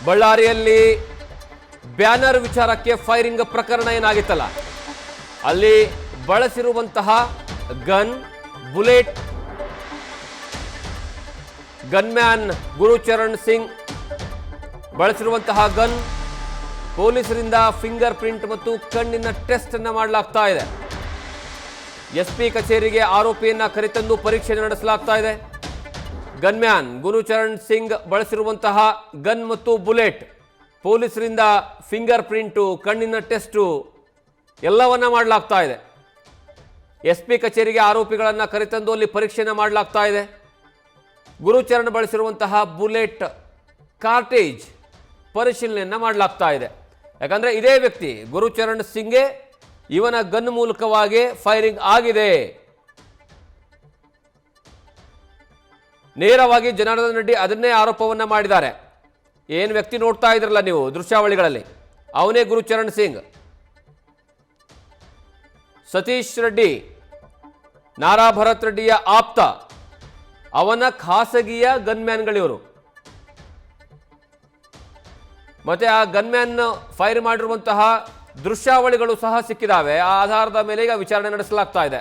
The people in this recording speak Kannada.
ಬಳ್ಳಾರಿಯಲ್ಲಿ ಬ್ಯಾನರ್ ವಿಚಾರಕ್ಕೆ ಫೈರಿಂಗ್ ಪ್ರಕರಣ ಏನಾಗಿತ್ತಲ್ಲ, ಅಲ್ಲಿ ಬಳಸಿರುವಂತಹ gun, bullet, gunman Gurucharan Singh ಬಳಸಿರುವಂತಹ ಗನ್, ಪೊಲೀಸರಿಂದ ಫಿಂಗರ್ ಪ್ರಿಂಟ್ ಮತ್ತು ಕಣ್ಣಿನ ಟೆಸ್ಟ್ ಅನ್ನು ಮಾಡಲಾಗ್ತಾ ಇದೆ. ಎಸ್ಪಿ ಕಚೇರಿಗೆ ಆರೋಪಿಯನ್ನ ಕರೆತಂದು ಪರೀಕ್ಷೆ ನಡೆಸಲಾಗ್ತಾ ಇದೆ. ಗನ್ಮ್ಯಾನ್ ಗುರುಚರಣ್ ಸಿಂಗ್ ಬಳಸಿರುವಂತಹ ಗನ್ ಮತ್ತು ಬುಲೆಟ್, ಪೊಲೀಸರಿಂದ ಫಿಂಗರ್ ಪ್ರಿಂಟು, ಕಣ್ಣಿನ ಟೆಸ್ಟು ಎಲ್ಲವನ್ನ ಮಾಡಲಾಗ್ತಾ ಇದೆ. ಎಸ್ಪಿ ಕಚೇರಿಗೆ ಆರೋಪಿಗಳನ್ನು ಕರೆತಂದು ಅಲ್ಲಿ ಪರೀಕ್ಷೆಯನ್ನು ಮಾಡಲಾಗ್ತಾ ಇದೆ. ಗುರುಚರಣ್ ಬಳಸಿರುವಂತಹ ಬುಲೆಟ್ ಕಾರ್ಟೇಜ್ ಪರಿಶೀಲನೆಯನ್ನ ಮಾಡಲಾಗ್ತಾ ಇದೆ. ಯಾಕಂದ್ರೆ ಇದೇ ವ್ಯಕ್ತಿ ಗುರುಚರಣ್ ಸಿಂಗ್ಗೆ ಇವನ ಗನ್ ಮೂಲಕವಾಗಿ ಫೈರಿಂಗ್ ಆಗಿದೆ. ನೇರವಾಗಿ ಜನಾರ್ದನ್ ರೆಡ್ಡಿ ಅದನ್ನೇ ಆರೋಪವನ್ನ ಮಾಡಿದ್ದಾರೆ. ಏನು ವ್ಯಕ್ತಿ ನೋಡ್ತಾ ಇದ್ರಲ್ಲ ನೀವು ದೃಶ್ಯಾವಳಿಗಳಲ್ಲಿ, ಅವನೇ ಗುರುಚರಣ್ ಸಿಂಗ್. ಸತೀಶ್ ರೆಡ್ಡಿ, ನಾರಾ ಭರತ್ ರೆಡ್ಡಿಯ ಆಪ್ತ, ಅವನ ಖಾಸಗಿಯ ಗನ್ಮ್ಯಾನ್ಗಳಿವರು. ಮತ್ತೆ ಆ ಗನ್ಮ್ಯಾನ್ ಫೈರ್ ಮಾಡಿರುವಂತಹ ದೃಶ್ಯಾವಳಿಗಳು ಸಹ ಸಿಕ್ಕಿದಾವೆ. ಆ ಆಧಾರದ ಮೇಲೆ ಈಗ ವಿಚಾರಣೆ ನಡೆಸಲಾಗ್ತಾ ಇದೆ.